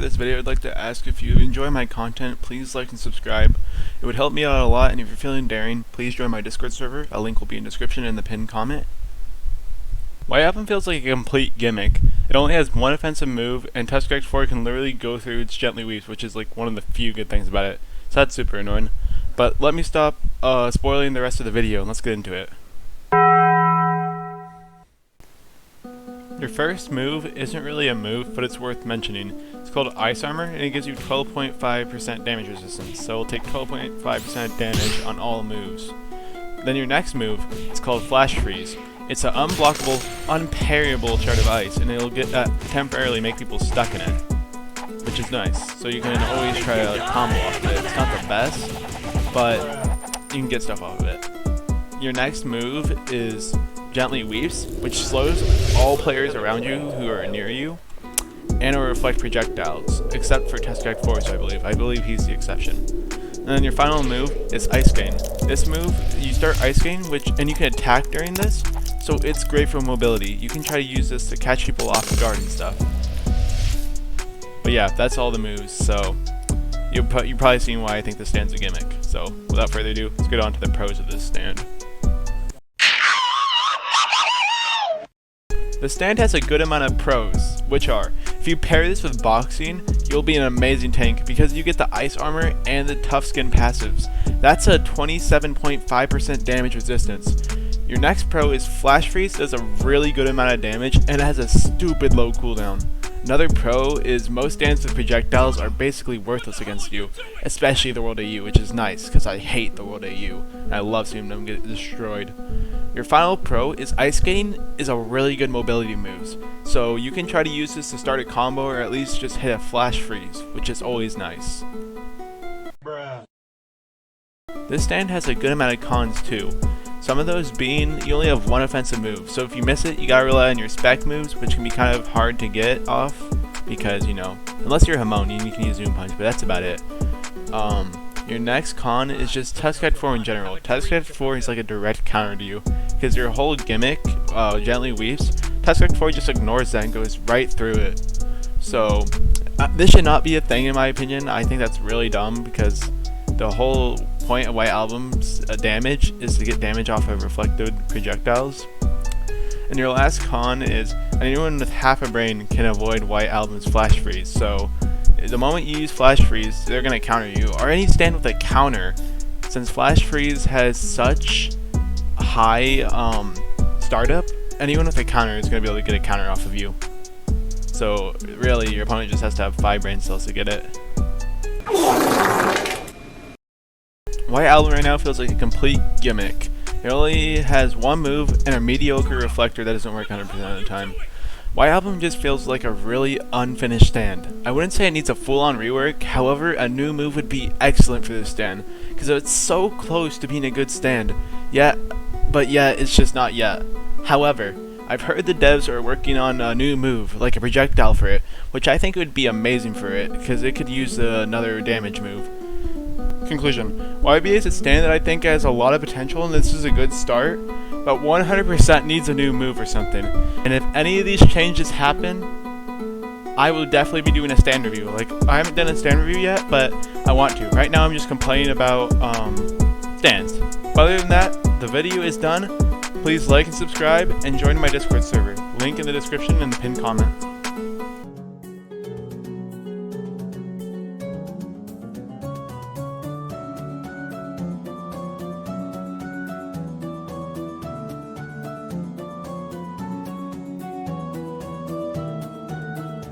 This video, I'd like to ask if you enjoy my content, please like and subscribe. It would help me out a lot, and if you're feeling daring, please join my Discord server. A link will be in the description and the pinned comment. YBA feels like a complete gimmick. It only has one offensive move, and Tusk 4 can literally go through its gently weaves, which is like one of the few good things about it. So that's super annoying. But let me stop spoiling the rest of the video and let's get into it. Your first move isn't really a move, but it's worth mentioning. It's called Ice Armor, and it gives you 12.5% damage resistance, so it'll take 12.5% damage on all moves. Then your next move is called Flash Freeze. It's an unblockable, unparryable shard of ice, and it'll get temporarily make people stuck in it, which is nice. So you can always try to combo off of it. It's not the best, but you can get stuff off of it. Your next move is Gently Weaves, which slows all players around you who are near you, and it will reflect projectiles, except for Tusk 4, I believe. I believe he's the exception. And then your final move is Ice Gain. This move, you start Ice Gain, and you can attack during this, so it's great for mobility. You can try to use this to catch people off guard and stuff. But yeah, that's all the moves, so you've probably seen why I think this stand's a gimmick. So without further ado, let's get on to the pros of this stand. The stand has a good amount of pros, which are, if you pair this with boxing, you'll be an amazing tank because you get the Ice Armor and the Tough Skin passives. That's a 27.5% damage resistance. Your next pro is Flash Freeze, does a really good amount of damage and it has a stupid low cooldown. Another pro is most stands with projectiles are basically worthless against you, especially the World AU, which is nice because I hate the World AU and I love seeing them get destroyed. Your final pro is Ice Gain is a really good mobility move, so you can try to use this to start a combo or at least just hit a Flash Freeze, which is always nice. Bruh. This stand has a good amount of cons too. Some of those being, you only have one offensive move, so if you miss it, you gotta rely on your spec moves, which can be kind of hard to get off, because, you know, unless you're Hamon, you can use Zoom Punch, but that's about it. Your next con is just Tusk 4 in general. Tusk 4 is like a direct counter to you, because your whole gimmick, Gently Weaves, Tusk 4 just ignores that and goes right through it. So, this should not be a thing in my opinion. I think that's really dumb, because the whole point of White Album's damage is to get damage off of reflected projectiles. And your last con is anyone with half a brain can avoid White Album's Flash Freeze. So the moment you use Flash Freeze, they're going to counter you, or any stand with a counter. Since Flash Freeze has such high startup, anyone with a counter is going to be able to get a counter off of you. So really, your opponent just has to have 5 brain cells to get it. White Album right now feels like a complete gimmick. It only has one move and a mediocre reflector that doesn't work 100% of the time. White Album just feels like a really unfinished stand. I wouldn't say it needs a full-on rework, however a new move would be excellent for this stand, because it's so close to being a good stand, but it's just not yet. However, I've heard the devs are working on a new move, like a projectile for it, which I think would be amazing for it, because it could use another damage move. Conclusion. YBA is a stand that I think has a lot of potential and this is a good start, but 100% needs a new move or something. And if any of these changes happen, I will definitely be doing a stand review. Like, I haven't done a stand review yet, but I want to. Right now I'm just complaining about stands. But other than that, the video is done. Please like and subscribe and join my Discord server. Link in the description and the pinned comment.